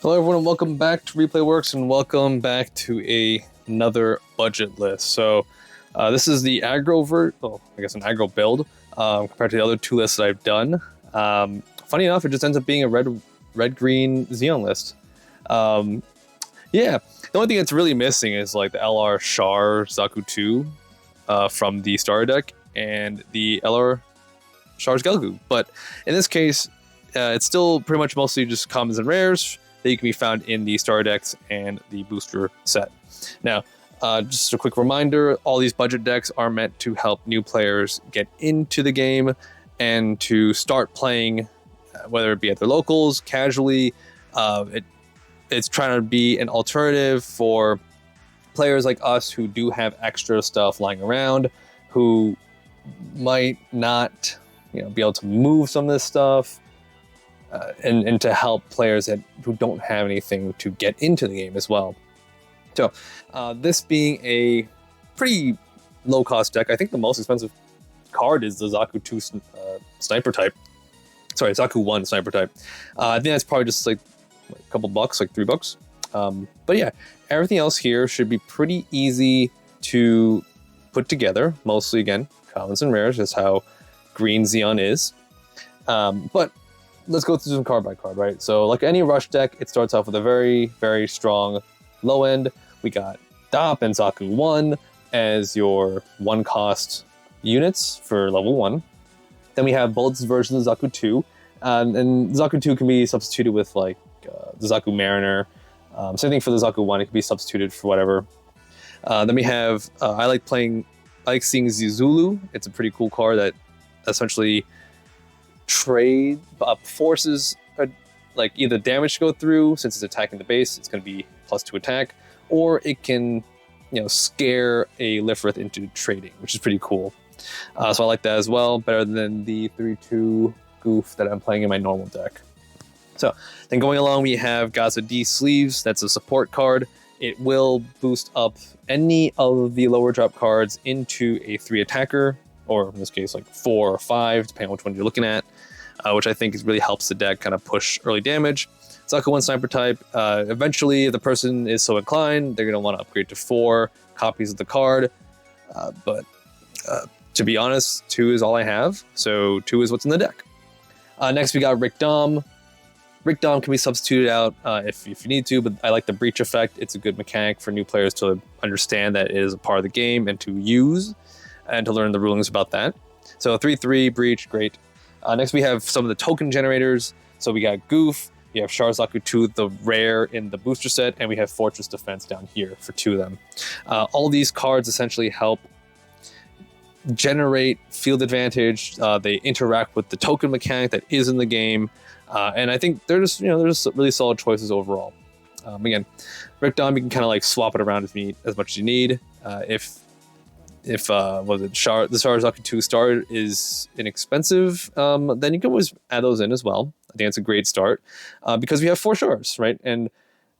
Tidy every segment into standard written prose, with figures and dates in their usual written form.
Hello everyone and welcome back to Replay Works and welcome back to another budget list. So this is the aggro an aggro build compared to the other two lists that I've done. Funny enough, it just ends up being a red-green Zeon list. Yeah, the only thing that's really missing is like the LR Char Zaku II from the starter deck and the LR Char's Gelgoog. But in this case, it's still pretty much mostly just commons and rares that can be found in the starter decks and the booster set. Now, just a quick reminder, all these budget decks are meant to help new players get into the game and to start playing, whether it be at their locals, casually. It's trying to be an alternative for players like us who do have extra stuff lying around, who might not be able to move some of this stuff, and to help players who don't have anything to get into the game as well. So this being a pretty low-cost deck, I think the most expensive card is the Zaku II Sniper type. Sorry, Zaku I Sniper type. I think that's probably just like a couple bucks, like $3. But yeah, everything else here should be pretty easy to put together. Mostly, again, commons and rares, just how green Zeon is. But let's go through some card by card, right? So like any rush deck, it starts off with a very, very strong low end. We got Dop and Zaku 1 as your one-cost units for level 1. Then we have both versions of Zaku 2. And Zaku 2 can be substituted with like the Zaku Mariner. Same thing for the Zaku 1, it can be substituted for whatever. Then we have, I like seeing Zizulu. It's a pretty cool card that essentially forces like either damage to go through. Since it's attacking the base, it's going to be +2 attack, or it can scare a Lifrith into trading, which is pretty cool. So I like that as well, better than the 3/2 goof that I'm playing in my normal deck. So then going along, we have Gaza D Sleeves. That's a support card. It will boost up any of the lower drop cards into a 3 attacker, or in this case like 4 or 5, depending on which one you're looking at, which I think really helps the deck kind of push early damage. Zaku 1 Sniper type, eventually if the person is so inclined, they're going to want to upgrade to 4 copies of the card, but to be honest, 2 is all I have, so 2 is what's in the deck. Next we got Rick Dom. Rick Dom can be substituted out if you need to, but I like the breach effect. It's a good mechanic for new players to understand that it is a part of the game and to use, and to learn the rulings about that. So 3/3 breach, great. Next we have some of the token generators. So we got Goof, we have Char Zaku II, the rare in the booster set, and we have Fortress Defense down here for 2 of them. All these cards essentially help generate field advantage. They interact with the token mechanic that is in the game, and I think they're just really solid choices overall. Again, Rick Dom, you can kind of like swap it around as much as you need. If the Char Zaku II Star is inexpensive, then you can always add those in as well. I think it's a great start because we have 4 Chars, right? And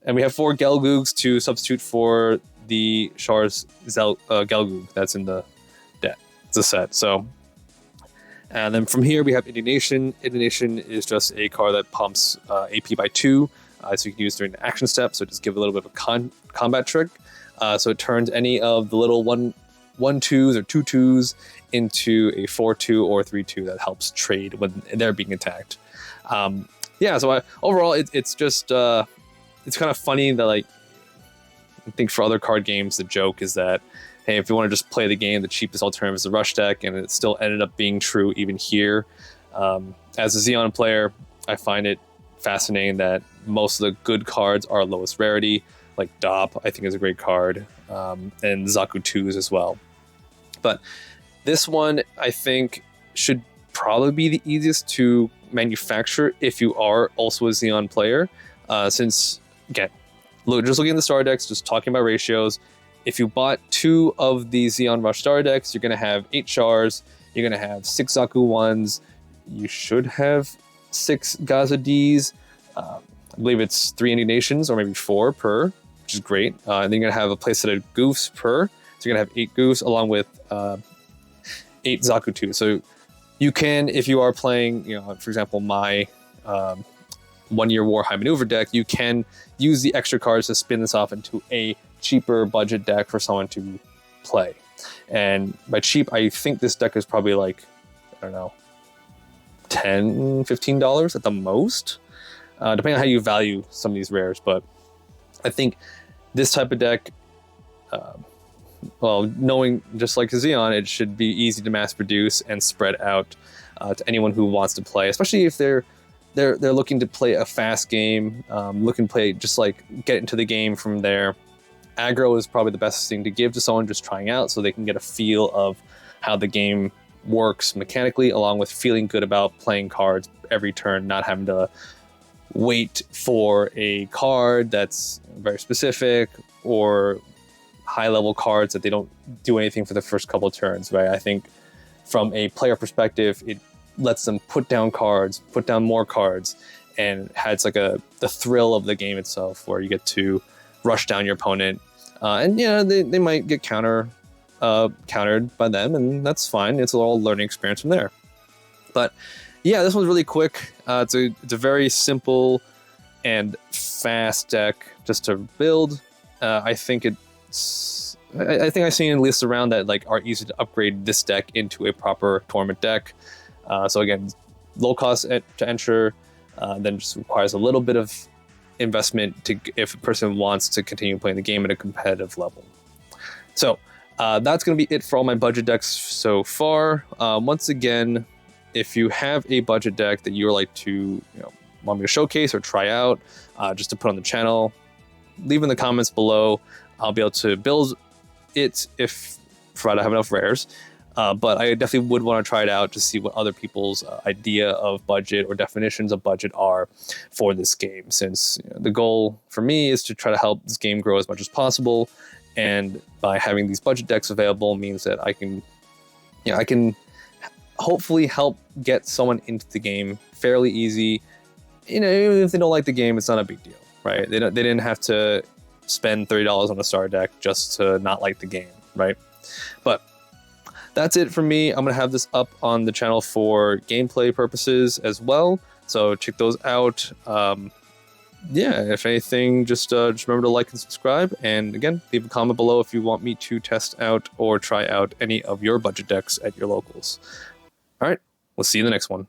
we have 4 Gelgoogs to substitute for the Char's Gelgoog that's in the deck. It's a set. So, and then from here we have Indignation. Indignation is just a card that pumps AP by 2, so you can use during the action step. So just give a little bit of a combat trick. So it turns any of the little 1/2s or 2/2s into a 4/2 or 3/2 that helps trade when they're being attacked. So overall, it's just it's kind of funny that like I think for other card games the joke is that hey, if you want to just play the game, the cheapest alternative is the rush deck, and it still ended up being true even here. As a Zeon player, I find it fascinating that most of the good cards are lowest rarity. Like Dop, I think is a great card, and Zaku 2s as well. But this one, I think, should probably be the easiest to manufacture if you are also a Zeon player. Since, again, just looking at the star decks, just talking about ratios, if you bought 2 of the Zeon Rush star decks, you're going to have 8 Chars, you're going to have 6 Zaku 1s, you should have 6 Gaza Ds, I believe it's 3 Indignations, or maybe 4 per, which is great. And then you're going to have a playset of Goofs per, so you're going to have 8 Goofs along with 8 Zaku 2. So you can, if you are playing, for example, my 1-year War High Maneuver deck, you can use the extra cards to spin this off into a cheaper budget deck for someone to play. And by cheap, I think this deck is probably like, I don't know, $10, $15 at the most, depending on how you value some of these rares. But I think this type of deck, well, knowing just like Zeon, it should be easy to mass produce and spread out to anyone who wants to play, especially if they're looking to play a fast game, looking to play just like get into the game from there. Aggro is probably the best thing to give to someone just trying out, so they can get a feel of how the game works mechanically, along with feeling good about playing cards every turn, not having to wait for a card that's very specific or high-level cards that they don't do anything for the first couple of turns, right? I think from a player perspective, it lets them put down cards, put down more cards, and has like the thrill of the game itself, where you get to rush down your opponent, and yeah, they might get countered by them, and that's fine. It's all a learning experience from there. But yeah, this one's really quick. It's a very simple and fast deck just to build. I think I've seen lists around that like are easy to upgrade this deck into a proper tournament deck. So again, low cost to enter, then just requires a little bit of investment if a person wants to continue playing the game at a competitive level. So that's going to be it for all my budget decks so far. Once again, if you have a budget deck that you would like to, want me to showcase or try out, just to put on the channel, leave in the comments below. I'll be able to build it if provided I have enough rares. But I definitely would want to try it out to see what other people's idea of budget or definitions of budget are for this game, since the goal for me is to try to help this game grow as much as possible. And by having these budget decks available means that I can hopefully help get someone into the game fairly easy. Even if they don't like the game, it's not a big deal, right? They didn't have to spend $30 on a star deck just to not like the game, right? But that's it for me. I'm going to have this up on the channel for gameplay purposes as well, so check those out. Yeah, if anything, just remember to like and subscribe, and again, leave a comment below if you want me to test out or try out any of your budget decks at your locals. All right, we'll see you in the next one.